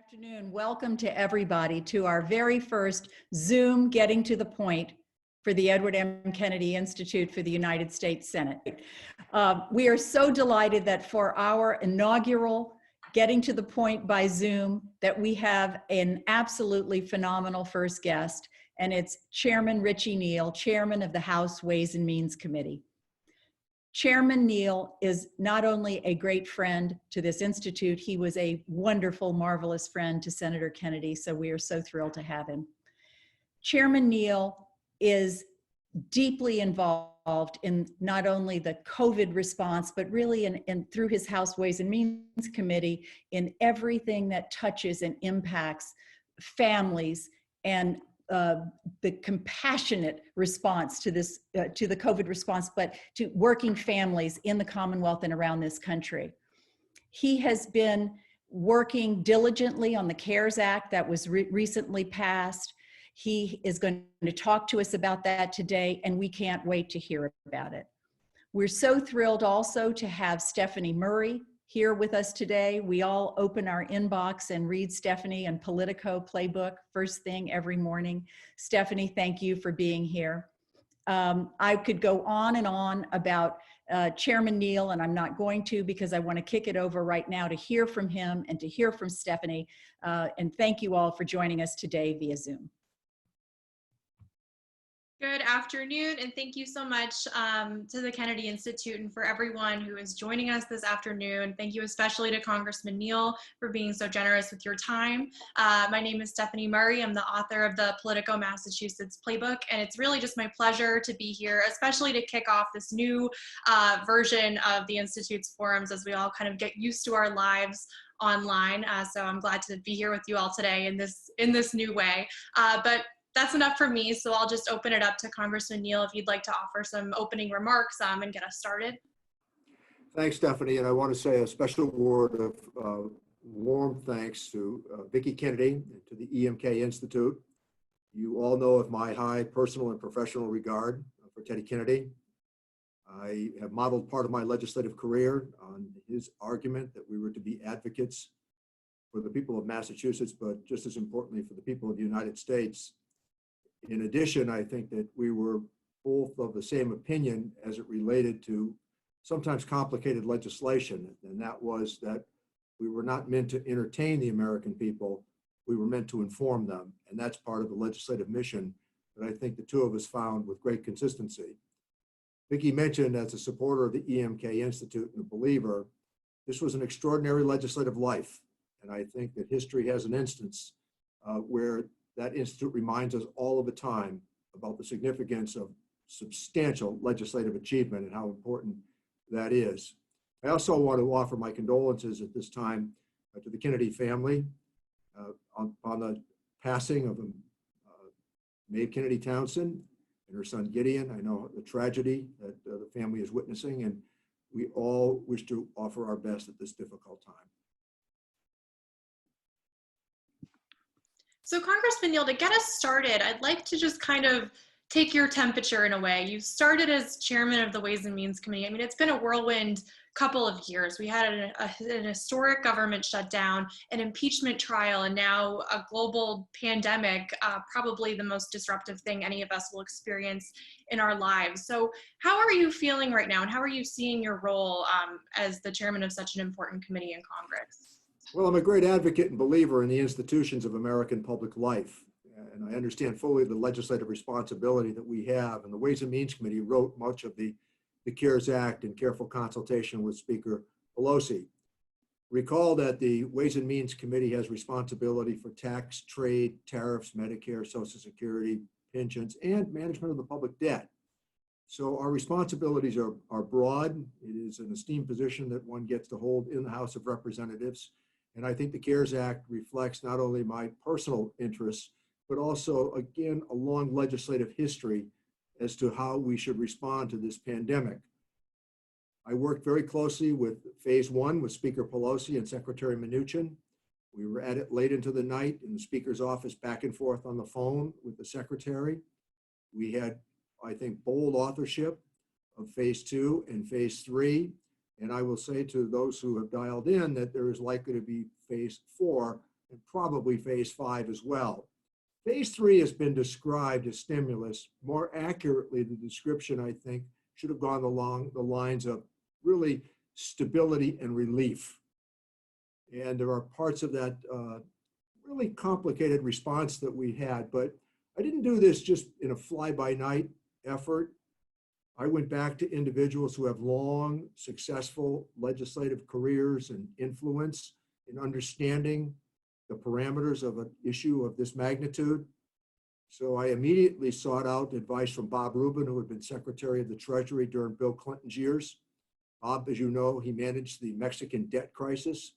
Afternoon. Welcome to everybody to our very first Zoom Getting to the Point for the Edward M. Kennedy Institute for the United States Senate. We are so delighted that for our inaugural Getting to the Point by Zoom that we have an absolutely phenomenal first guest, and it's Chairman Richie Neal, Chairman of the House Ways and Means Committee. Chairman Neal is not only a great friend to this institute, he was a wonderful, marvelous friend to Senator Kennedy, so we are so thrilled to have him. Chairman Neal is deeply involved in not only the COVID response, but really in through his House Ways and Means Committee in everything that touches and impacts families and the compassionate response to this, to the COVID response, but to working families in the Commonwealth and around this country. He has been working diligently on the CARES Act that was recently passed. He is going to talk to us about that today, and we can't wait to hear about it. We're so thrilled also to have Stephanie Murray here with us today. We all open our inbox and read Stephanie and Politico Playbook first thing every morning. Stephanie, thank you for being here. I could go on and on about Chairman Neal, and I'm not going to because I want to kick it over right now to hear from him and to hear from Stephanie. And thank you all for joining us today via Zoom. Good afternoon, and thank you so much to the Kennedy Institute and for everyone who is joining us this afternoon. Thank you especially to Congressman Neal for being so generous with your time. My name is Stephanie Murray. I'm the author of the Politico Massachusetts Playbook, and it's really just my pleasure to be here, especially to kick off this new version of the Institute's forums as we all kind of get used to our lives online. So I'm glad to be here with you all today in this new way. But that's enough for me, so I'll just open it up to Congressman Neal if you'd like to offer some opening remarks and get us started. Thanks, Stephanie, and I want to say a special word of warm thanks to Vicki Kennedy and to the EMK Institute. You all know of my high personal and professional regard for Teddy Kennedy. I have modeled part of my legislative career on his argument that we were to be advocates for the people of Massachusetts, but just as importantly for the people of the United States. In addition, I think that we were both of the same opinion as it related to sometimes complicated legislation, and that was that we were not meant to entertain the American people, we were meant to inform them, and that's part of the legislative mission that I think the two of us found with great consistency. Vicki mentioned, as a supporter of the EMK Institute and a believer, this was an extraordinary legislative life, and I think that history has an instance where that institute reminds us all of the time about the significance of substantial legislative achievement and how important that is. I also want to offer my condolences at this time to the Kennedy family on the passing of Maeve Kennedy Townsend and her son Gideon. I know the tragedy that the family is witnessing, and we all wish to offer our best at this difficult time. So Congressman Neal, to get us started, I'd like to just kind of take your temperature in a way. You started as chairman of the Ways and Means Committee. I mean, it's been a whirlwind couple of years. We had an historic government shutdown, an impeachment trial, and now a global pandemic, probably the most disruptive thing any of us will experience in our lives. So how are you feeling right now, and how are you seeing your role as the chairman of such an important committee in Congress? Well, I'm a great advocate and believer in the institutions of American public life, and I understand fully the legislative responsibility that we have, and the Ways and Means Committee wrote much of the CARES Act in careful consultation with Speaker Pelosi. Recall that the Ways and Means Committee has responsibility for tax, trade, tariffs, Medicare, Social Security, pensions, and management of the public debt. So our responsibilities are broad. It is an esteemed position that one gets to hold in the House of Representatives. And I think the CARES Act reflects not only my personal interests, but also, again, a long legislative history as to how we should respond to this pandemic. I worked very closely with phase one with Speaker Pelosi and Secretary Mnuchin. We were at it late into the night in the Speaker's office, back and forth on the phone with the Secretary. We had, I think, bold authorship of phase two and phase three. And I will say to those who have dialed in that there is likely to be phase four and probably phase 5 as well. Phase 3 has been described as stimulus. More accurately, the description, I think, should have gone along the lines of really stability and relief. And there are parts of that really complicated response that we had, but I didn't do this just in a fly-by-night effort. I went back to individuals who have long, successful legislative careers and influence in understanding the parameters of an issue of this magnitude. So I immediately sought out advice from Bob Rubin, who had been Secretary of the Treasury during Bill Clinton's years. Bob, as you know, he managed the Mexican debt crisis.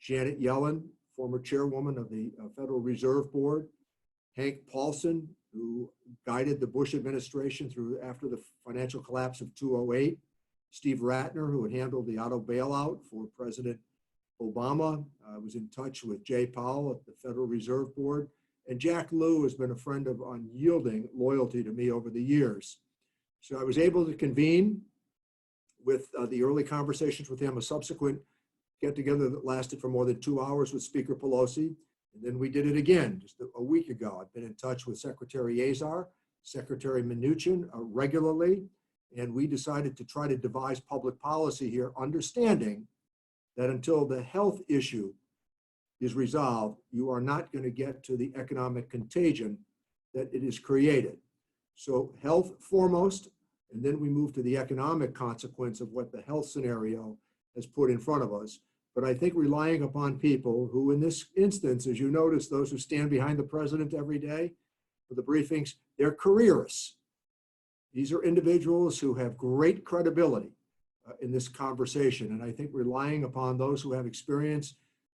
Janet Yellen, former chairwoman of the Federal Reserve Board. Hank Paulson, who guided the Bush administration through after the financial collapse of 2008. Steve Ratner, who had handled the auto bailout for President Obama. I was in touch with Jay Powell at the Federal Reserve Board. And Jack Lew has been a friend of unyielding loyalty to me over the years. So I was able to convene with the early conversations with him, a subsequent get together that lasted for more than 2 hours with Speaker Pelosi. And then we did it again just a week ago. I've been in touch with Secretary Azar, Secretary Mnuchin regularly, and we decided to try to devise public policy here, understanding that until the health issue is resolved, you are not going to get to the economic contagion that it is created. So health foremost, and then we move to the economic consequence of what the health scenario has put in front of us. But I think relying upon people who, in this instance, as you notice, those who stand behind the president every day for the briefings, they're careerists. These are individuals who have great credibility in this conversation. And I think relying upon those who have experience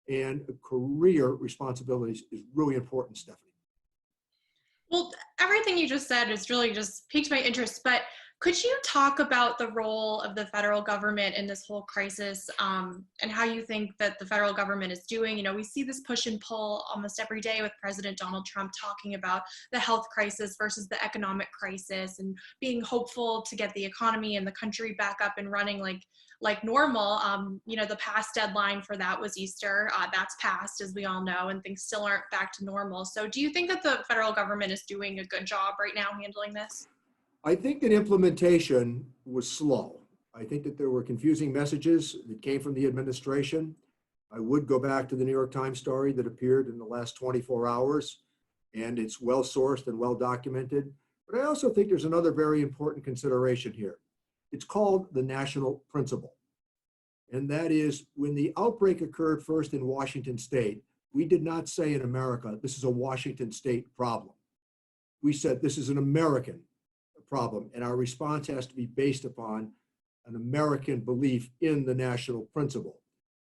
and career responsibilities is really important, Stephanie. Well, everything you just said is really just piqued my interest, but could you talk about the role of the federal government in this whole crisis, and how you think that the federal government is doing? You know, we see this push and pull almost every day with President Donald Trump talking about the health crisis versus the economic crisis and being hopeful to get the economy and the country back up and running like normal. You know, the past deadline for that was Easter. That's passed, as we all know, and things still aren't back to normal. So do you think that the federal government is doing a good job right now handling this? I think that implementation was slow. I think that there were confusing messages that came from the administration. I would go back to the New York Times story that appeared in the last 24 hours, and it's well sourced and well documented. But I also think there's another very important consideration here. It's called the national principle. And that is, when the outbreak occurred first in Washington state, we did not say in America, this is a Washington state problem. We said this is an American problem, and our response has to be based upon an American belief in the national principle.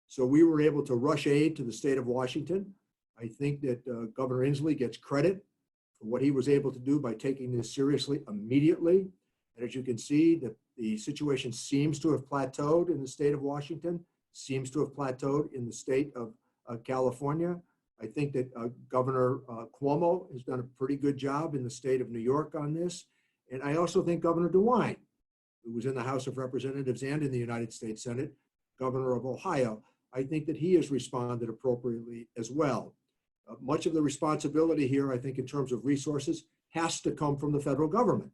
So we were able to rush aid to the state of Washington. I think that Governor Inslee gets credit for what he was able to do by taking this seriously immediately. And as you can see, the situation seems to have plateaued in the state of Washington, seems to have plateaued in the state of California. I think that Governor Cuomo has done a pretty good job in the state of New York on this. And I also think Governor DeWine, who was in the House of Representatives and in the United States Senate, Governor of Ohio, I think that he has responded appropriately as well. Much of the responsibility here, I think, in terms of resources, has to come from the federal government.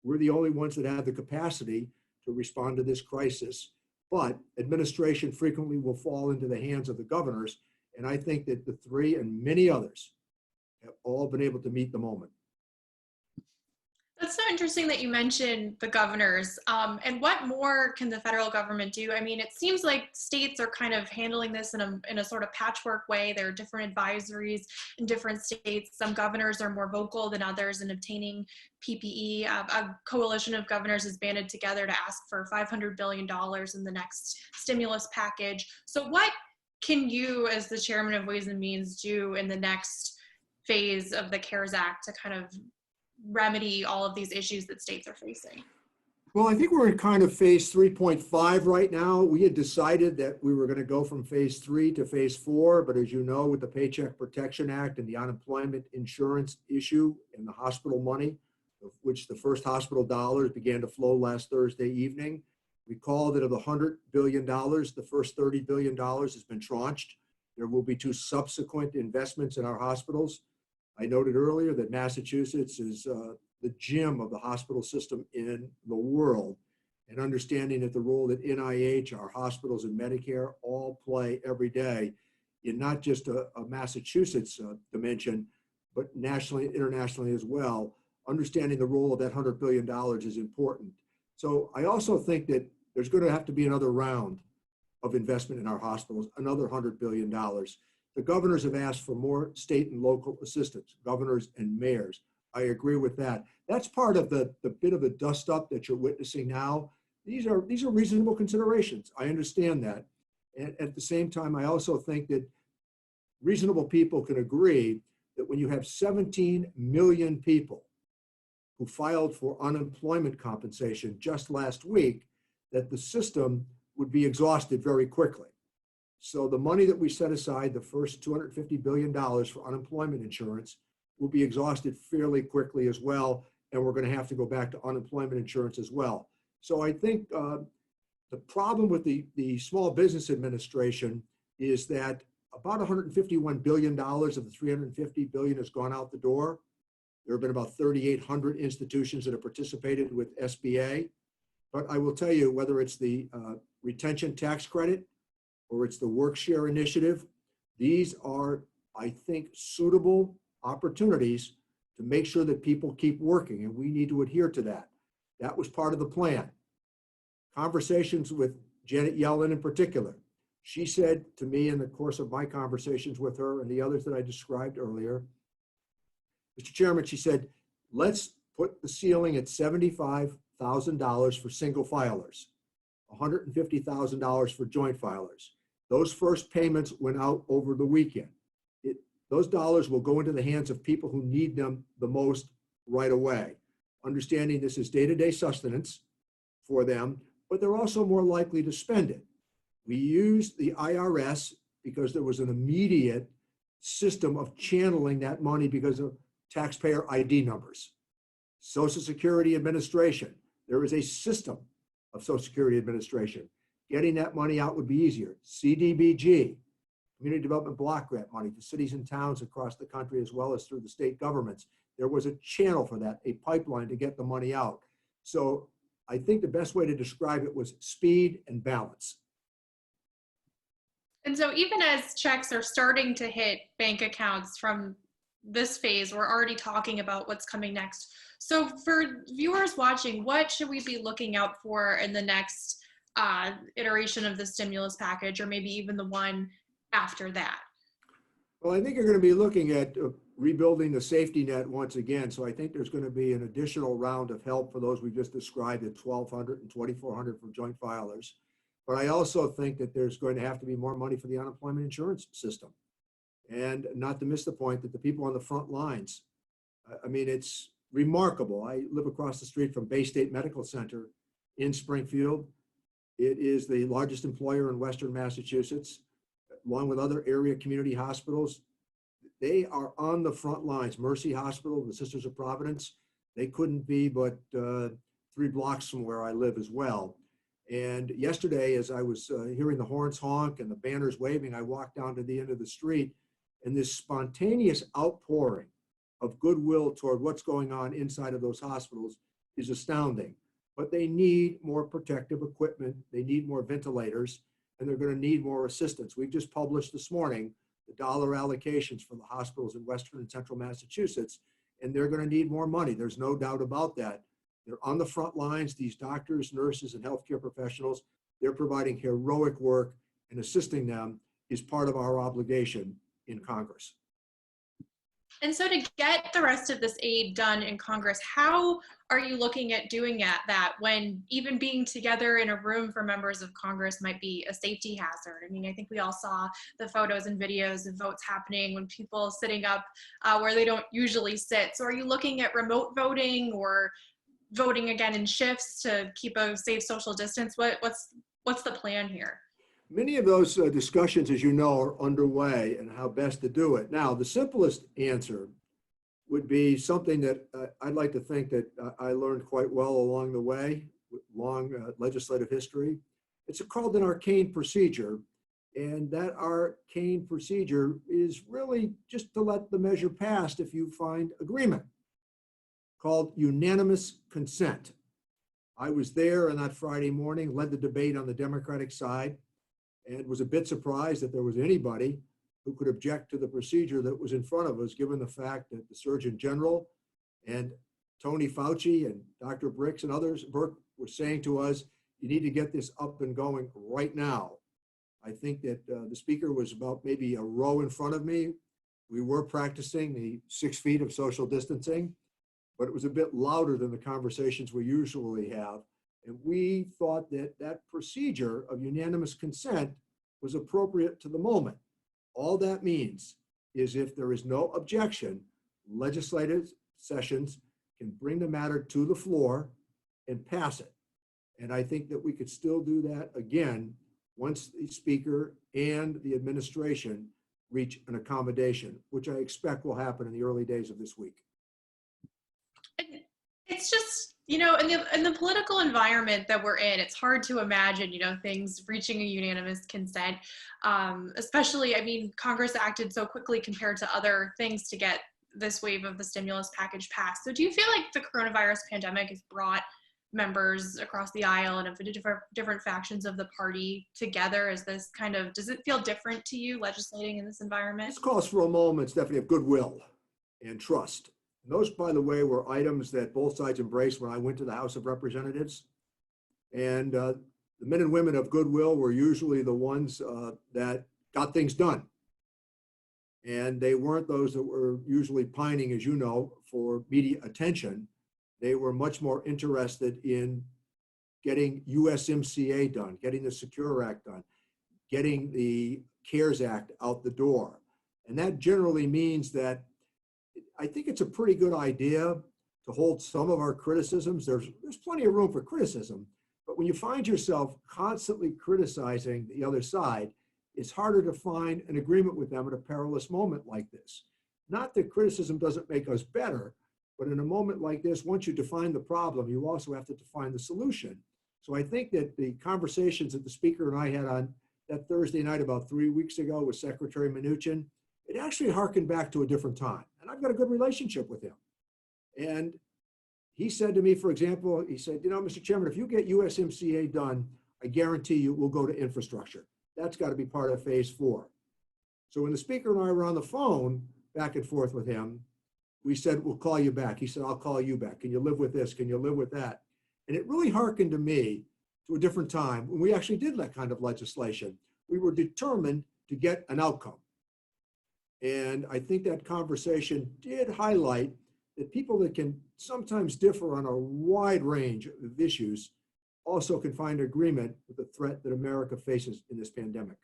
We're the only ones that have the capacity to respond to this crisis, but administration frequently will fall into the hands of the governors. And I think that the three and many others have all been able to meet the moment. That's so interesting that you mentioned the governors. And what more can the federal government do? I mean, it seems like states are kind of handling this in a sort of patchwork way. There are different advisories in different states. Some governors are more vocal than others in obtaining PPE. A coalition of governors has banded together to ask for $500 billion in the next stimulus package. So what can you, as the chairman of Ways and Means, do in the next phase of the CARES Act to kind of remedy all of these issues that states are facing? Well, I think we're in kind of phase 3.5 right now. We had decided that we were going to go from phase 3 to phase 4, but as you know, with the Paycheck Protection Act and the unemployment insurance issue and the hospital money, of which the first hospital dollars began to flow last Thursday evening, we called it of the $100 billion, the first $30 billion has been tranched. There will be 2 subsequent investments in our hospitals. I noted earlier that Massachusetts is the gem of the hospital system in the world, and understanding that the role that NIH, our hospitals, and Medicare all play every day in not just a Massachusetts dimension, but nationally and internationally as well. Understanding the role of that $100 billion is important. So I also think that there's going to have to be another round of investment in our hospitals, another $100 billion. The governors have asked for more state and local assistance, governors and mayors. I agree with that. That's part of the bit of a dust up that you're witnessing now. These are reasonable considerations. I understand that. And at the same time, I also think that reasonable people can agree that when you have 17 million people who filed for unemployment compensation just last week, that the system would be exhausted very quickly. So the money that we set aside, the first $250 billion for unemployment insurance, will be exhausted fairly quickly as well. And we're going to have to go back to unemployment insurance as well. So I think the problem with the Small Business Administration is that about $151 billion of the $350 billion has gone out the door. There have been about 3,800 institutions that have participated with SBA. But I will tell you, whether it's the retention tax credit or it's the work share initiative, these are, I think, suitable opportunities to make sure that people keep working, and we need to adhere to that. That was part of the plan. Conversations with Janet Yellen in particular, she said to me in the course of my conversations with her and the others that I described earlier, Mr. Chairman, she said, let's put the ceiling at $75,000 for single filers, $150,000 for joint filers. Those first payments went out over the weekend. Those dollars will go into the hands of people who need them the most right away. Understanding this is day-to-day sustenance for them, but they're also more likely to spend it. We used the IRS because there was an immediate system of channeling that money because of taxpayer ID numbers. Social Security Administration, there is a system of Social Security Administration. Getting that money out would be easier. CDBG, Community Development Block Grant money to cities and towns across the country, as well as through the state governments. There was a channel for that, a pipeline to get the money out. So I think the best way to describe it was speed and balance. And so even as checks are starting to hit bank accounts from this phase, we're already talking about what's coming next. So for viewers watching, what should we be looking out for in the next iteration of the stimulus package, or maybe even the one after that? Well, I think you're going to be looking at rebuilding the safety net once again. So I think there's going to be an additional round of help for those we just described at $1,200 and $2,400 for joint filers. But I also think that there's going to have to be more money for the unemployment insurance system. And not to miss the point that the people on the front lines, I mean, it's remarkable. I live across the street from Bay State Medical Center in Springfield. It is the largest employer in Western Massachusetts, along with other area community hospitals. They are on the front lines. Mercy Hospital, the Sisters of Providence, they couldn't be but 3 blocks from where I live as well. And yesterday, as I was hearing the horns honk and the banners waving, I walked down to the end of the street, and this spontaneous outpouring of goodwill toward what's going on inside of those hospitals is astounding. But they need more protective equipment. They need more ventilators, and they're going to need more assistance. We just published this morning the dollar allocations for the hospitals in Western and Central Massachusetts, and they're going to need more money. There's no doubt about that. They're on the front lines. These doctors, nurses, and healthcare professionals, they're providing heroic work, and assisting them is part of our obligation in Congress. And so to get the rest of this aid done in Congress, how are you looking at doing that when even being together in a room for members of Congress might be a safety hazard? I mean, I think we all saw the photos and videos of votes happening when people sitting up where they don't usually sit. So are you looking at remote voting or voting again in shifts to keep a safe social distance? What's the plan here? Many of those discussions, as you know, are underway and how best to do it. Now, the simplest answer would be something that I'd like to think that I learned quite well along the way, with long legislative history. It's called an arcane procedure. And that arcane procedure is really just to let the measure pass if you find agreement, called unanimous consent. I was there on that Friday morning, led the debate on the Democratic side, and was a bit surprised that there was anybody who could object to the procedure that was in front of us, given the fact that the Surgeon General and Tony Fauci and Dr. Burke were saying to us, you need to get this up and going right now. I think that the speaker was about maybe a row in front of me. We were practicing the 6 feet of social distancing, but it was a bit louder than the conversations we usually have. And we thought that that procedure of unanimous consent was appropriate to the moment. All that means is if there is no objection, legislative sessions can bring the matter to the floor and pass it. And I think that we could still do that again once the speaker and the administration reach an accommodation, which I expect will happen in the early days of this week. It's just, you know, in the political environment that we're in, it's hard to imagine, you know, things reaching a unanimous consent. Especially, I mean, Congress acted so quickly compared to other things to get this wave of the stimulus package passed. So do you feel like the coronavirus pandemic has brought members across the aisle and of the different factions of the party together? Is this kind of, does it feel different to you legislating in this environment? This calls for a moment, Stephanie, of goodwill and trust. And those, by the way, were items that both sides embraced when I went to the House of Representatives. And the men and women of goodwill were usually the ones that got things done. And they weren't those that were usually pining, as you know, for media attention. They were much more interested in getting USMCA done, getting the Secure Act done, getting the CARES Act out the door. And that generally means that I think it's a pretty good idea to hold some of our criticisms. There's plenty of room for criticism, but when you find yourself constantly criticizing the other side, it's harder to find an agreement with them at a perilous moment like this. Not that criticism doesn't make us better, but in a moment like this, once you define the problem, you also have to define the solution. So I think that the conversations that the speaker and I had on that Thursday night about 3 weeks ago with Secretary Mnuchin, it actually harkened back to a different time. And I've got a good relationship with him. And he said to me, for example, he said, you know, Mr. Chairman, if you get USMCA done, I guarantee you we'll go to infrastructure. That's got to be part of phase 4. So when the speaker and I were on the phone back and forth with him, we said, we'll call you back. He said, I'll call you back. Can you live with this? Can you live with that? And it really harkened to me to a different time when we actually did that kind of legislation. We were determined to get an outcome. And I think that conversation did highlight that people that can sometimes differ on a wide range of issues also can find agreement with the threat that America faces in this pandemic.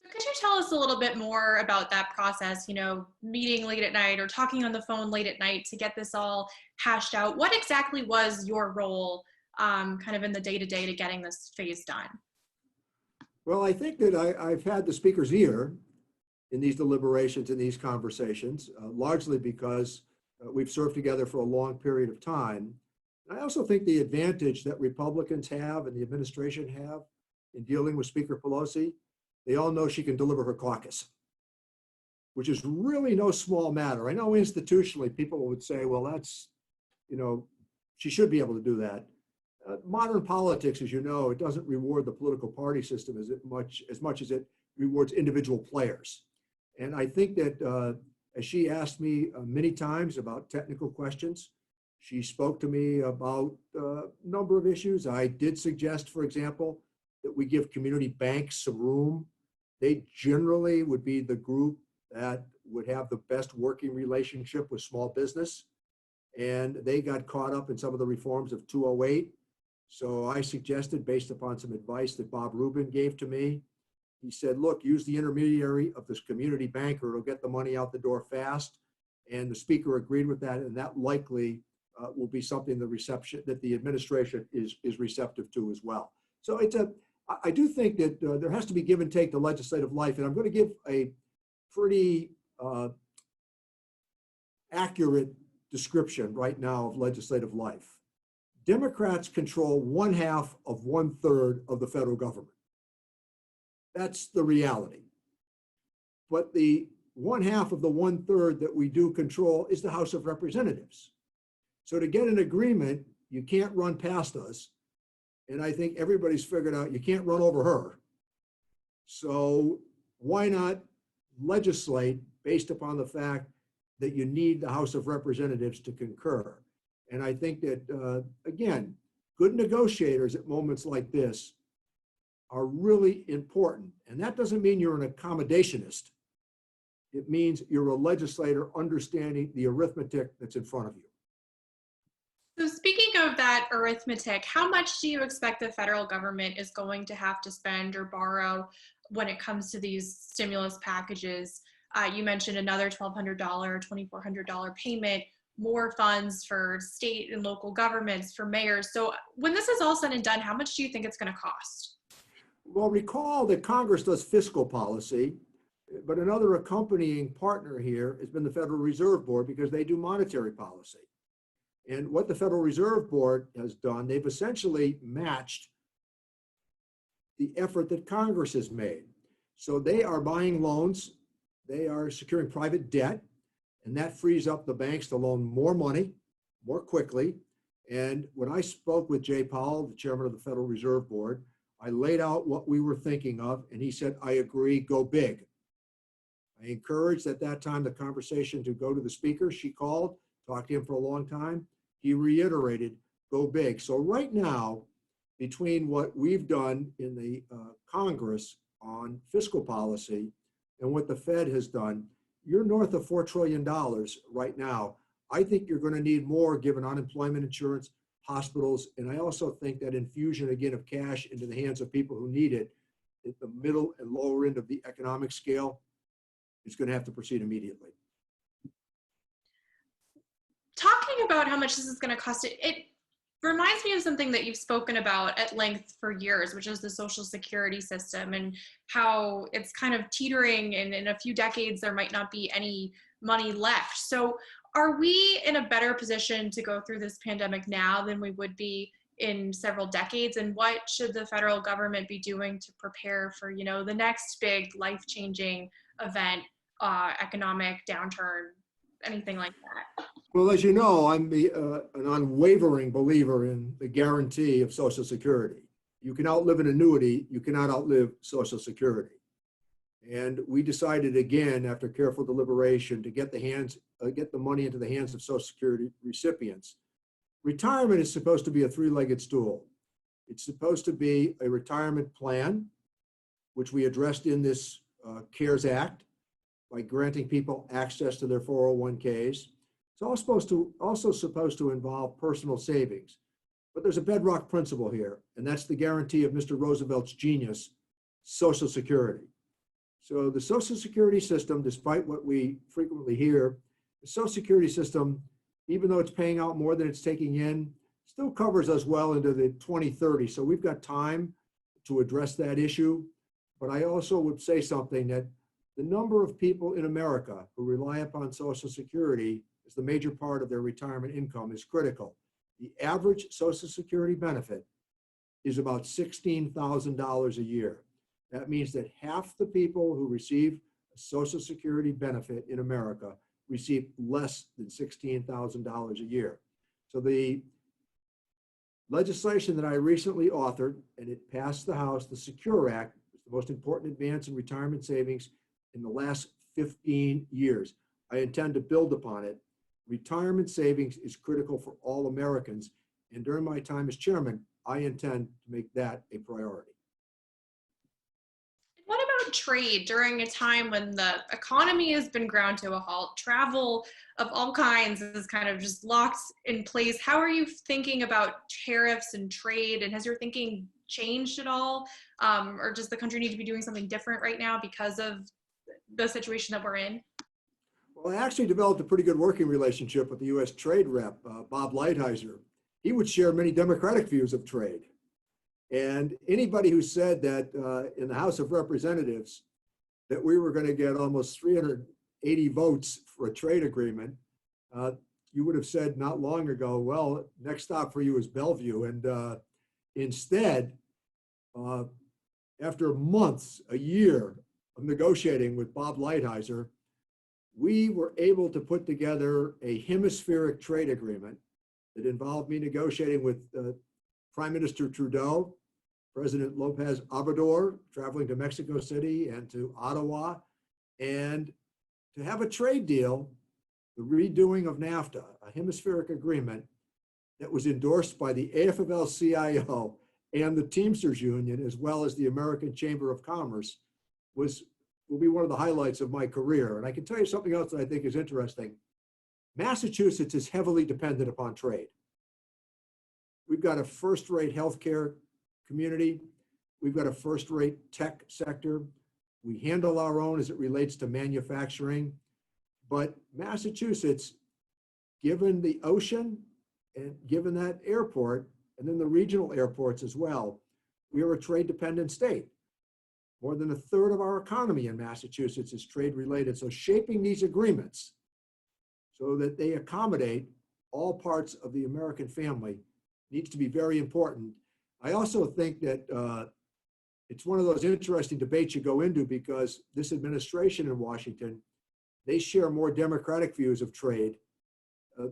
So could you tell us a little bit more about that process, you know, meeting late at night or talking on the phone late at night to get this all hashed out? What exactly was your role kind of in the day-to-day to getting this phase done? Well, I think that I've had the speaker's ear in these deliberations and these conversations, largely because we've served together for a long period of time. And I also think the advantage that Republicans have and the administration have in dealing with Speaker Pelosi, they all know she can deliver her caucus, which is really no small matter. I know institutionally people would say, well, that's, you know, she should be able to do that. Modern politics, as you know, it doesn't reward the political party system as much as it rewards individual players. And I think that as she asked me many times about technical questions, she spoke to me about a number of issues. I did suggest, for example, that we give community banks some room. They generally would be the group that would have the best working relationship with small business. And they got caught up in some of the reforms of 208. So I suggested, based upon some advice that Bob Rubin gave to me, he said, look, use the intermediary of this community banker. It'll get the money out the door fast. And the speaker agreed with that. And that likely will be something that the administration is receptive to as well. So I do think that there has to be give and take to legislative life. And I'm going to give a pretty accurate description right now of legislative life. Democrats control 1/2 of 1/3 of the federal government. That's the reality. But the 1/2 of the 1/3 that we do control is the House of Representatives. So to get an agreement, you can't run past us. And I think everybody's figured out you can't run over her. So why not legislate based upon the fact that you need the House of Representatives to concur? And I think that, again, good negotiators at moments like this are really important. And that doesn't mean you're an accommodationist. It means you're a legislator understanding the arithmetic that's in front of you. So speaking of that arithmetic, how much do you expect the federal government is going to have to spend or borrow when it comes to these stimulus packages? You mentioned another $1,200, $2,400 payment, more funds for state and local governments, for mayors. So when this is all said and done, how much do you think it's going to cost? Well, recall that Congress does fiscal policy, but another accompanying partner here has been the Federal Reserve Board because they do monetary policy. And what the Federal Reserve Board has done, they've essentially matched the effort that Congress has made. So they are buying loans, they are securing private debt, and that frees up the banks to loan more money more quickly. And when I spoke with Jay Powell, the chairman of the Federal Reserve Board, I laid out what we were thinking of, and he said, I agree, go big. I encouraged at that time the conversation to go to the speaker. She called, talked to him for a long time. He reiterated, go big. So right now, between what we've done in the Congress on fiscal policy and what the Fed has done, you're north of $4 trillion right now. I think you're going to need more given unemployment insurance, hospitals, and I also think that infusion again of cash into the hands of people who need it at the middle and lower end of the economic scale is going to have to proceed immediately. Talking about how much this is going to cost, it reminds me of something that you've spoken about at length for years, which is the Social Security system and how it's kind of teetering, and in a few decades there might not be any money left. So are we in a better position to go through this pandemic now than we would be in several decades? And what should the federal government be doing to prepare for, you know, the next big life-changing event, economic downturn, anything like that? Well, as you know, I'm an unwavering believer in the guarantee of Social Security. You can outlive an annuity, you cannot outlive Social Security. And we decided again, after careful deliberation, to get the money into the hands of Social Security recipients. Retirement is supposed to be a three-legged stool. It's supposed to be a retirement plan, which we addressed in this CARES Act by granting people access to their 401ks. It's also supposed to involve personal savings. But there's a bedrock principle here, and that's the guarantee of Mr. Roosevelt's genius, Social Security. So the Social Security system, despite what we frequently hear, the Social Security system, even though it's paying out more than it's taking in, still covers us well into the 2030s. So we've got time to address that issue. But I also would say something that the number of people in America who rely upon Social Security as the major part of their retirement income is critical. The average Social Security benefit is about $16,000 a year. That means that half the people who receive a Social Security benefit in America receive less than $16,000 a year. So the legislation that I recently authored, and it passed the House, the Secure Act, is the most important advance in retirement savings in the last 15 years. I intend to build upon it. Retirement savings is critical for all Americans, and during my time as chairman, I intend to make that a priority. What about trade during a time when the economy has been ground to a halt? Travel of all kinds is kind of just locked in place. How are you thinking about tariffs and trade? And has your thinking changed at all? Or does the country need to be doing something different right now because of the situation that we're in? Well, I actually developed a pretty good working relationship with the U.S. Trade Rep, Bob Lighthizer. He would share many Democratic views of trade. And anybody who said that in the House of Representatives that we were going to get almost 380 votes for a trade agreement, you would have said not long ago, well, next stop for you is Bellevue. And instead, after months, a year of negotiating with Bob Lighthizer, we were able to put together a hemispheric trade agreement that involved me negotiating with Prime Minister Trudeau, President Lopez Obrador, traveling to Mexico City and to Ottawa, and to have a trade deal, the redoing of NAFTA, a hemispheric agreement that was endorsed by the AFL-CIO and the Teamsters Union, as well as the American Chamber of Commerce, will be one of the highlights of my career. And I can tell you something else that I think is interesting. Massachusetts is heavily dependent upon trade. We've got a first-rate healthcare community. We've got a first-rate tech sector. We handle our own as it relates to manufacturing. But Massachusetts, given the ocean and given that airport, and then the regional airports as well, we are a trade-dependent state. More than a third of our economy in Massachusetts is trade-related. So shaping these agreements so that they accommodate all parts of the American family needs to be very important. I also think that it's one of those interesting debates you go into, because this administration in Washington, they share more Democratic views of trade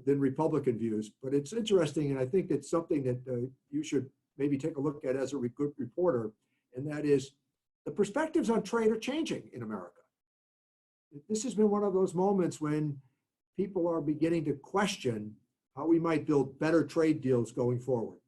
than Republican views. But it's interesting, and I think it's something that you should maybe take a look at as a good reporter, and that is the perspectives on trade are changing in America. This has been one of those moments when people are beginning to question how we might build better trade deals going forward.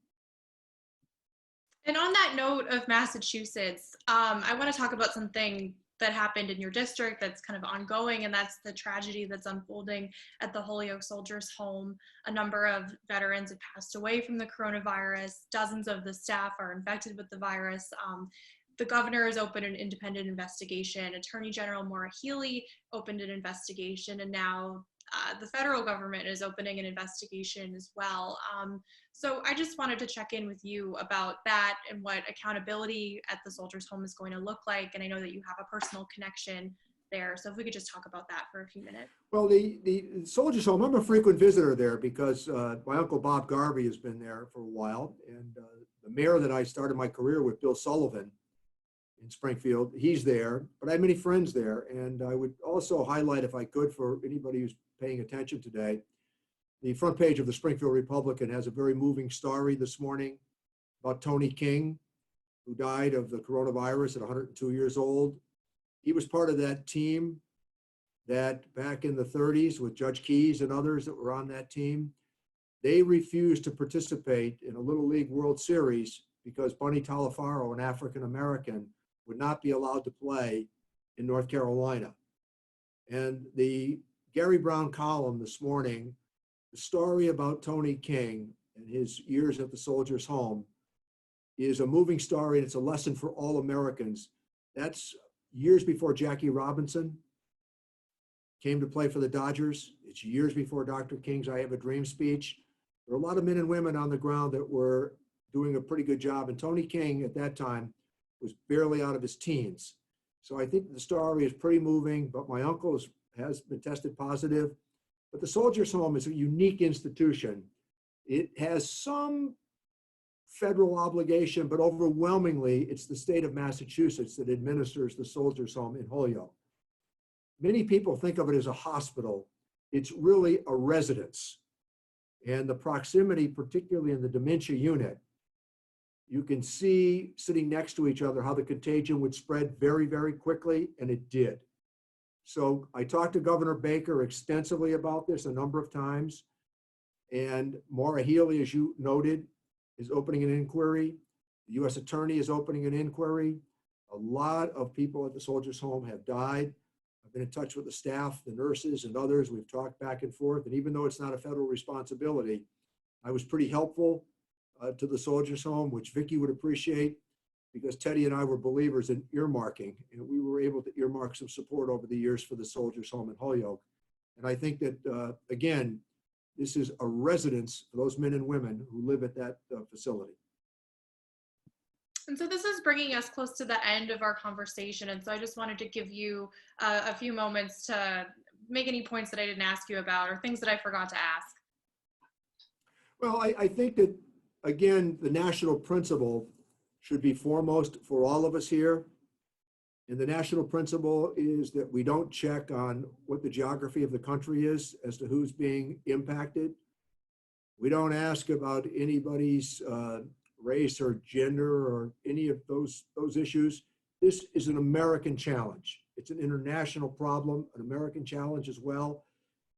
And on that note of Massachusetts, I want to talk about something that happened in your district that's kind of ongoing, and that's the tragedy that's unfolding at the Holyoke Soldiers' Home. A number of veterans have passed away from the coronavirus. Dozens of the staff are infected with the virus. The governor has opened an independent investigation. Attorney General Maura Healey opened an investigation, and now the federal government is opening an investigation as well. So I just wanted to check in with you about that and what accountability at the Soldiers' Home is going to look like. And I know that you have a personal connection there. So if we could just talk about that for a few minutes. Well, the Soldiers' Home, I'm a frequent visitor there because my uncle Bob Garvey has been there for a while. And the mayor that I started my career with, Bill Sullivan, in Springfield, he's there, but I have many friends there. And I would also highlight, if I could, for anybody who's paying attention today, the front page of the Springfield Republican has a very moving story this morning about Tony King, who died of the coronavirus at 102 years old. He was part of that team that back in the 30s with Judge Keyes and others that were on that team, they refused to participate in a Little League World Series because Bunny Talifaro, an African-American, would not be allowed to play in North Carolina. And the Gary Brown column this morning, the story about Tony King and his years at the Soldiers' Home is a moving story, and it's a lesson for all Americans. That's years before Jackie Robinson came to play for the Dodgers. It's years before Dr. King's I Have a Dream speech. There are a lot of men and women on the ground that were doing a pretty good job. And Tony King at that time was barely out of his teens. So I think the story is pretty moving, but my uncle has been tested positive. But the Soldiers' Home is a unique institution. It has some federal obligation, but overwhelmingly, it's the state of Massachusetts that administers the Soldiers' Home in Holyoke. Many people think of it as a hospital. It's really a residence. And the proximity, particularly in the dementia unit, you can see sitting next to each other how the contagion would spread very, very quickly, and it did. So I talked to Governor Baker extensively about this a number of times, and Maura Healey, as you noted, is opening an inquiry. The U.S. Attorney is opening an inquiry. A lot of people at the Soldiers' Home have died. I've been in touch with the staff, the nurses, and others. We've talked back and forth, and even though it's not a federal responsibility, I was pretty helpful to the Soldiers' Home, which Vicki would appreciate, because Teddy and I were believers in earmarking, and we were able to earmark some support over the years for the Soldiers' Home in Holyoke. And I think that, again, this is a residence for those men and women who live at that facility. And so this is bringing us close to the end of our conversation. And so I just wanted to give you a few moments to make any points that I didn't ask you about or things that I forgot to ask. Well, I think that, again, the national principle should be foremost for all of us here. And the national principle is that we don't check on what the geography of the country is as to who's being impacted. We don't ask about anybody's race or gender or any of those issues. This is an American challenge. It's an international problem, an American challenge as well.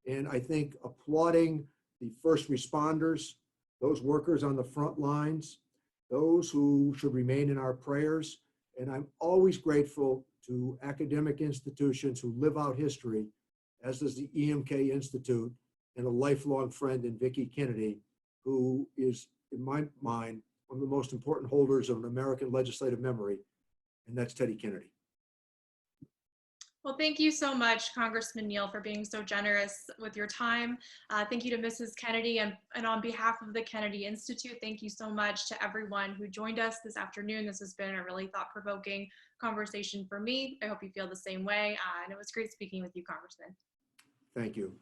And I think applauding the first responders, those workers on the front lines, those who should remain in our prayers. And I'm always grateful to academic institutions who live out history, as does the EMK Institute, and a lifelong friend in Vicki Kennedy, who is, in my mind, one of the most important holders of an American legislative memory, and that's Teddy Kennedy. Well, thank you so much, Congressman Neal, for being so generous with your time. Thank you to Mrs. Kennedy, and on behalf of the Kennedy Institute, thank you so much to everyone who joined us this afternoon. This has been a really thought-provoking conversation for me. I hope you feel the same way, and it was great speaking with you, Congressman. Thank you.